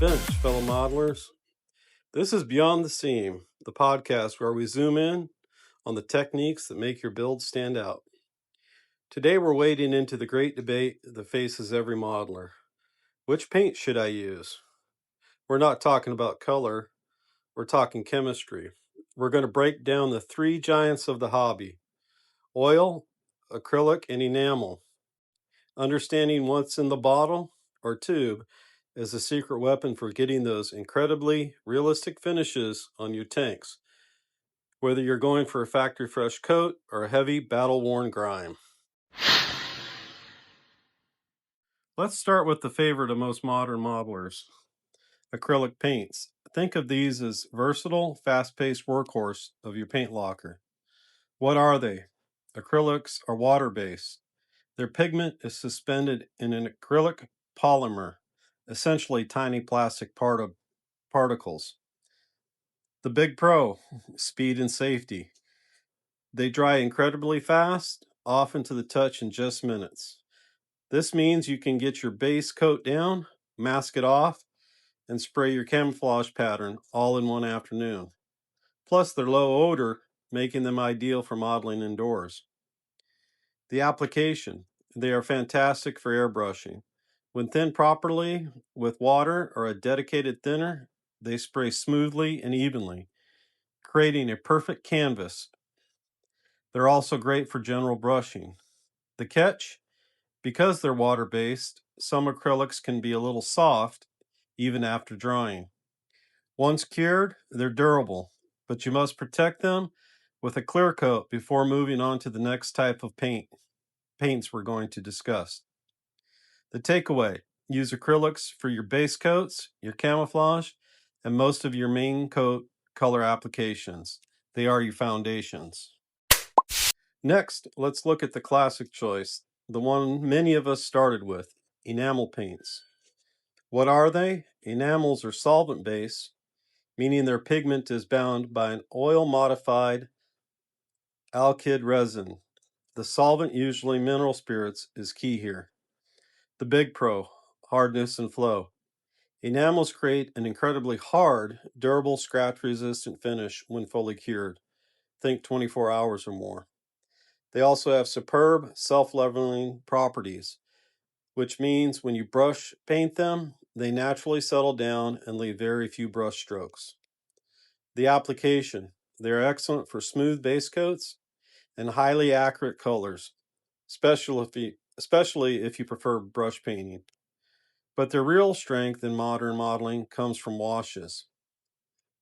finished, fellow modelers. This is Beyond the Seam, the podcast where we zoom in on the techniques that make your build stand out. Today we're wading into the great debate that faces every modeler. Which paint should I use? We're not talking about color, we're talking chemistry. We're going to break down the three giants of the hobby: oil, acrylic, and enamel. Understanding what's in the bottle or tube is a secret weapon for getting those incredibly realistic finishes on your tanks, whether you're going for a factory fresh coat or a heavy battle-worn grime. Let's start with the favorite of most modern modelers, acrylic paints. Think of these as versatile, fast-paced workhorse of your paint locker. What are they? Acrylics are water-based. Their pigment is suspended in an acrylic polymer, essentially tiny plastic particles. The big pro, speed and safety. They dry incredibly fast, often to the touch in just minutes. This means you can get your base coat down, mask it off, and spray your camouflage pattern all in one afternoon. Plus, they're low odor, making them ideal for modeling indoors. The application. They are fantastic for airbrushing. When thinned properly with water or a dedicated thinner, they spray smoothly and evenly, creating a perfect canvas. They're also great for general brushing. The catch? Because they're water-based, some acrylics can be a little soft even after drying. Once cured, they're durable, but you must protect them with a clear coat before moving on to the next type of paints we're going to discuss. The takeaway: use acrylics for your base coats, your camouflage, and most of your main coat color applications. They are your foundations. Next, let's look at the classic choice, the one many of us started with, enamel paints. What are they? Enamels are solvent-based, meaning their pigment is bound by an oil-modified alkyd resin. The solvent, usually mineral spirits, is key here. The big pro, hardness and flow. Enamels create an incredibly hard, durable, scratch-resistant finish when fully cured. Think 24 hours or more. They also have superb self-leveling properties, which means when you brush paint them, they naturally settle down and leave very few brush strokes. The application. They are excellent for smooth base coats and highly accurate colors, especially if you prefer brush painting. But their real strength in modern modeling comes from washes.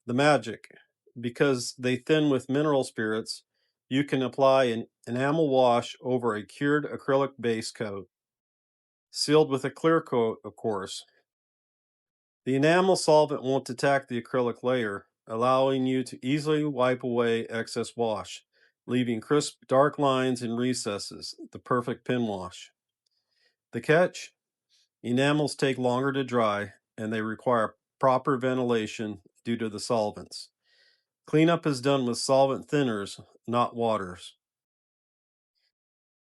The magic. Because they thin with mineral spirits, you can apply an enamel wash over a cured acrylic base coat, sealed with a clear coat, of course. The enamel solvent won't attack the acrylic layer, allowing you to easily wipe away excess wash, leaving crisp, dark lines and recesses, the perfect pin wash. The catch? Enamels take longer to dry, and they require proper ventilation due to the solvents. Cleanup is done with solvent thinners, not waters.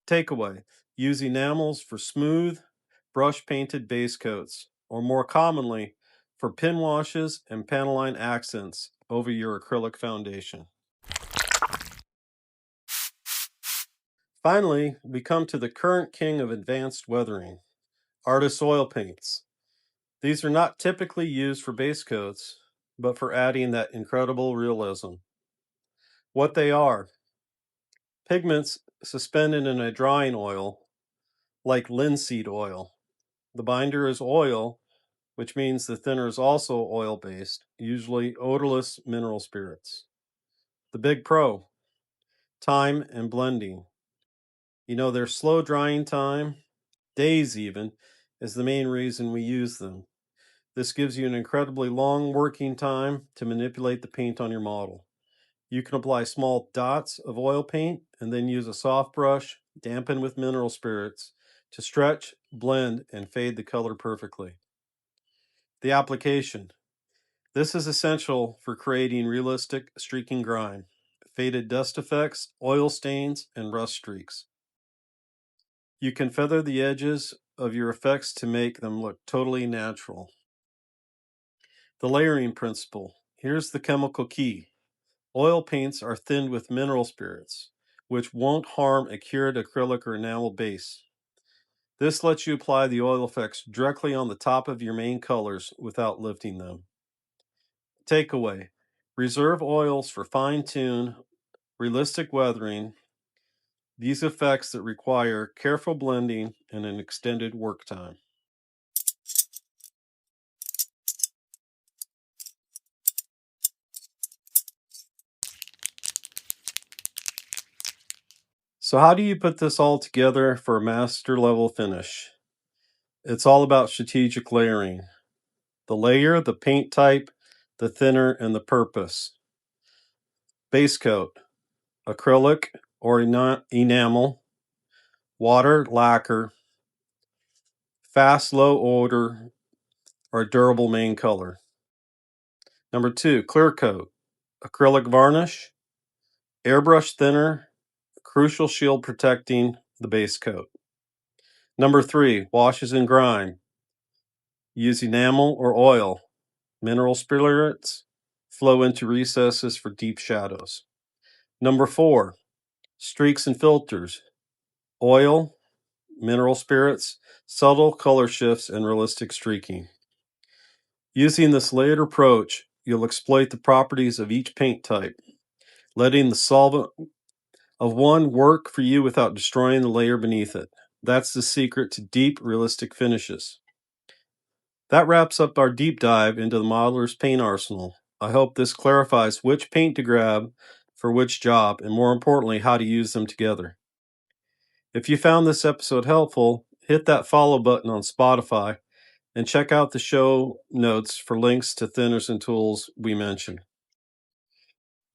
Takeaway: use enamels for smooth, brush-painted base coats, or more commonly, for pin washes and panel line accents over your acrylic foundation. Finally, we come to the current king of advanced weathering, artist oil paints. These are not typically used for base coats, but for adding that incredible realism. What they are: pigments suspended in a drying oil, like linseed oil. The binder is oil, which means the thinner is also oil-based, usually odorless mineral spirits. The big pro: time and blending. Their slow drying time, days even, is the main reason we use them. This gives you an incredibly long working time to manipulate the paint on your model. You can apply small dots of oil paint and then use a soft brush, dampen with mineral spirits, to stretch, blend, and fade the color perfectly. The application. This is essential for creating realistic streaking grime, faded dust effects, oil stains, and rust streaks. You can feather the edges of your effects to make them look totally natural. The layering principle. Here's the chemical key. Oil paints are thinned with mineral spirits, which won't harm a cured acrylic or enamel base. This lets you apply the oil effects directly on the top of your main colors without lifting them. Takeaway. Reserve oils for fine-tune, realistic weathering, these effects that require careful blending and an extended work time. So how do you put this all together for a master level finish? It's all about strategic layering. The layer, the paint type, the thinner, and the purpose. Base coat, acrylic or enamel, water, lacquer, fast, low odor, or durable main color. Number 2, clear coat, acrylic varnish, airbrush thinner, crucial shield protecting the base coat. Number 3, washes and grime. Use enamel or oil. Mineral spirits flow into recesses for deep shadows. Number 4, streaks and filters. Oil, mineral spirits, subtle color shifts, and realistic streaking. Using this layered approach, you'll exploit the properties of each paint type, letting the solvent of one work for you without destroying the layer beneath it. That's the secret to deep, realistic finishes. That wraps up our deep dive into the modeler's paint arsenal. I hope this clarifies which paint to grab for which job, and more importantly, how to use them together. If you found this episode helpful, hit that follow button on Spotify and check out the show notes for links to thinners and tools we mentioned.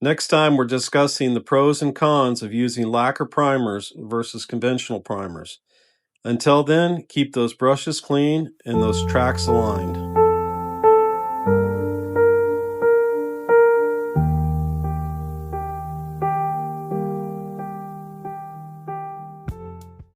Next time, we're discussing the pros and cons of using lacquer primers versus conventional primers. Until then, keep those brushes clean and those tracks aligned.